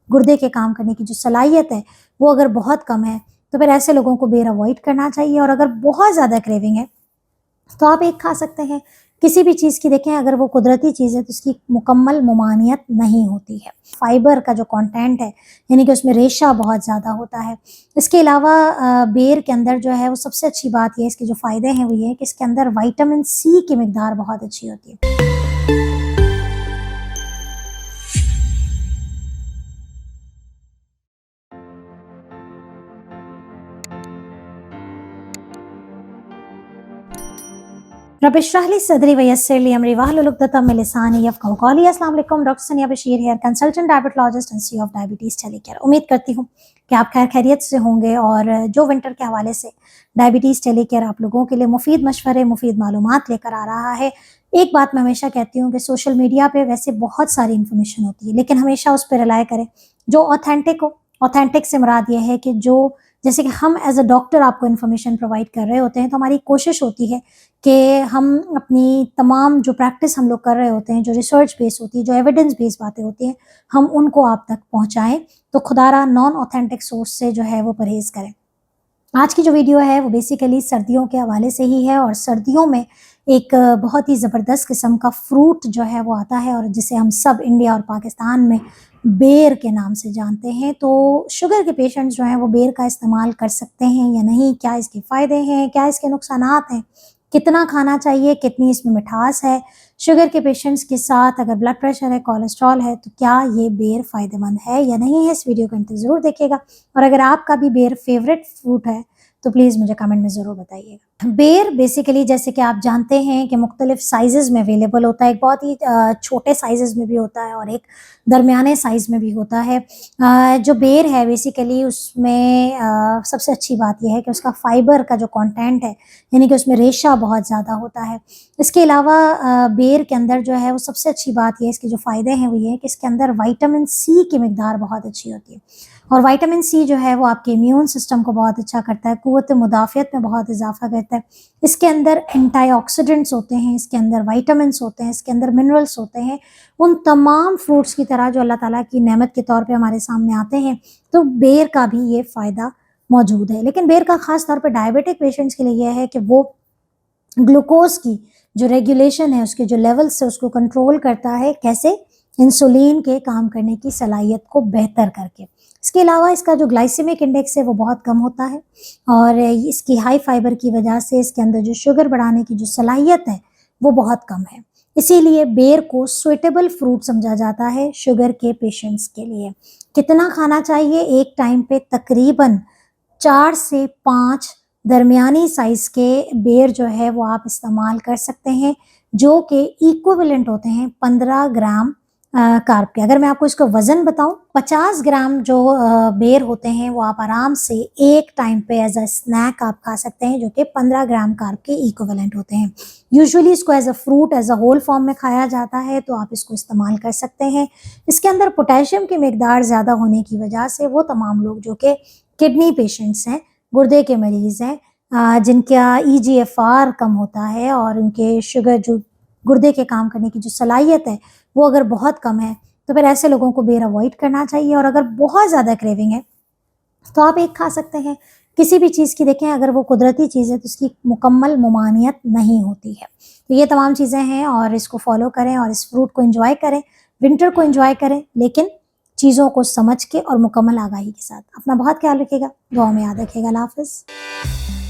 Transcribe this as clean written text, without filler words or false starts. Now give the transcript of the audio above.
गुर्दे के काम करने की जो सलाहियत है वो अगर बहुत कम है तो फिर ऐसे लोगों को बेर अवॉइड करना चाहिए। और अगर बहुत ज़्यादा क्रेविंग है तो आप एक खा सकते हैं। किसी भी चीज़ की देखें अगर वो कुदरती चीज़ है तो उसकी मुकम्मल ममानियत नहीं होती है। फाइबर का जो कंटेंट है यानी कि उसमें रेशा बहुत ज़्यादा होता है। इसके अलावा बेर के अंदर जो है वो सबसे अच्छी बात ये है, इसके जो फ़ायदे हैं वो ये है कि इसके अंदर विटामिन सी की मिकदार बहुत अच्छी होती है। रब इश्रह ली सदरी वयस्सिर ली अमरी वहलुल उक़दतम मिन लिसानी यफ़क़हू क़ौली। अस्सलाम वालेकुम, doctor Sania Bashir here, consultant diabetologist and C of diabetes telecare. उम्मीद करती हूँ कि आप खैर खैरियत से होंगे और जो विंटर के हवाले से डायबिटीज़ टेलीकेयर आप लोगों के लिए मुफीद मशवरे, मुफीद मालूमात लेकर आ रहा है। एक बात मैं हमेशा कहती हूँ कि सोशल मीडिया पे वैसे बहुत सारी इन्फॉर्मेशन होती है, लेकिन हमेशा उस पर रिलाय करें जो ऑथेंटिक हो। ऑथेंटिक से मुराद ये है कि जो जैसे कि हम एज अ डॉक्टर आपको इन्फॉर्मेशन प्रोवाइड कर रहे होते हैं तो हमारी कोशिश होती है कि हम अपनी तमाम जो प्रैक्टिस हम लोग कर रहे होते हैं, जो रिसर्च बेस होती है, जो एविडेंस बेस्ड बातें होती हैं, हम उनको आप तक पहुंचाएं। तो खुदारा नॉन ऑथेंटिक सोर्स से जो है वो परहेज़ करें। आज की जो वीडियो है वो बेसिकली सर्दियों के हवाले से ही है और सर्दियों में एक बहुत ही ज़बरदस्त किस्म का फ्रूट जो है वो आता है और जिसे हम सब इंडिया और पाकिस्तान में बेर के नाम से जानते हैं। तो शुगर के पेशेंट्स जो हैं वो बेर का इस्तेमाल कर सकते हैं या नहीं, क्या इसके फ़ायदे हैं, क्या इसके नुकसानात हैं, कितना खाना चाहिए, कितनी इसमें मिठास है, शुगर के पेशेंट्स के साथ अगर ब्लड प्रेशर है, कोलेस्ट्रॉल है तो क्या ये बेर फ़ायदेमंद है या नहीं है, इस वीडियो को अंत ज़रूर देखिएगा। और अगर आपका भी बेर फेवरेट फ्रूट है तो प्लीज़ मुझे कमेंट में ज़रूर बताइएगा। बेर बेसिकली जैसे कि आप जानते हैं कि मुख्तलिफ साइज़ेज़ में अवेलेबल होता है। एक बहुत ही छोटे साइज़ेज़ में भी होता है और एक दरमियाने साइज़ में भी होता है। जो बेर है बेसिकली उसमें सबसे अच्छी बात यह है कि उसका फाइबर का जो कंटेंट है यानी कि उसमें रेशा बहुत ज़्यादा होता है। इसके अलावा बेर के अंदर जो है वो सबसे अच्छी बात ये है, इसके जो फ़ायदे हैं वो ये है कि इसके अंदर विटामिन सी की मिकदार बहुत अच्छी होती है। और विटामिन सी जो है वो आपके इम्यून सिस्टम को बहुत अच्छा करता है, क़ुव्वत मुदाफ़ियत में बहुत इजाफ़ा करता है। इसके अंदर एंटीऑक्सीडेंट्स होते हैं, इसके अंदर विटामिन्स होते हैं, इसके अंदर मिनरल्स होते हैं। उन तमाम फ्रूट्स की तरह जो अल्लाह ताला की नेमत के तौर पे हमारे सामने आते हैं, तो बेर का भी ये फ़ायदा मौजूद है। लेकिन बेर का ख़ास तौर पे डायबिटिक पेशेंट्स के लिए यह है कि वो ग्लूकोज़ की जो रेगुलेशन है, उसके जो लेवल्स है उसको कंट्रोल करता है। कैसे? इंसुलिन के काम करने की सलाहियत को बेहतर करके। इसके अलावा इसका जो ग्लाइसेमिक इंडेक्स है वो बहुत कम होता है और इसकी हाई फाइबर की वजह से इसके अंदर जो शुगर बढ़ाने की जो सलाहियत है वो बहुत कम है। इसीलिए बेर को सुइटेबल फ्रूट समझा जाता है शुगर के पेशेंट्स के लिए। कितना खाना चाहिए? एक टाइम पे तकरीबन 4 से 5 दरमियानी साइज़ के बेर जो है वो आप इस्तेमाल कर सकते हैं, जो कि इक्विवेलेंट होते हैं 15 ग्राम कार्ब के। अगर मैं आपको इसका वज़न बताऊँ, 50 ग्राम जो बेर होते हैं वो आप आराम से एक टाइम पे एज़ अ स्नैक आप खा सकते हैं, जो कि 15 ग्राम कार्ब के इक्विवेलेंट होते हैं। यूजुअली इसको as a fruit, as a whole form में खाया जाता है, तो आप इसको इस्तेमाल कर सकते हैं। इसके अंदर पोटेशियम की मिकदार ज़्यादा होने की वजह से वो तमाम लोग जो कि किडनी पेशेंट्स हैं, गुर्दे के मरीज़ हैं, जिनका ईजीएफआर कम होता है और उनके शुगर जो गुर्दे के काम करने की जो सलाहियत है वो अगर बहुत कम है तो फिर ऐसे लोगों को बेर अवॉइड करना चाहिए। और अगर बहुत ज़्यादा क्रेविंग है तो आप एक खा सकते हैं। किसी भी चीज़ की देखें अगर वो कुदरती चीज़ है तो उसकी मुकम्मल ममानियत नहीं होती है। तो ये तमाम चीज़ें हैं और इसको फॉलो करें और इस फ्रूट को एंजॉय करें, विंटर को एंजॉय करें, लेकिन चीज़ों को समझ के और मुकम्मल आगाही के साथ। अपना बहुत ख्याल रखिएगा, दुआ में याद रखिएगा। अल्लाह हाफ़िज़।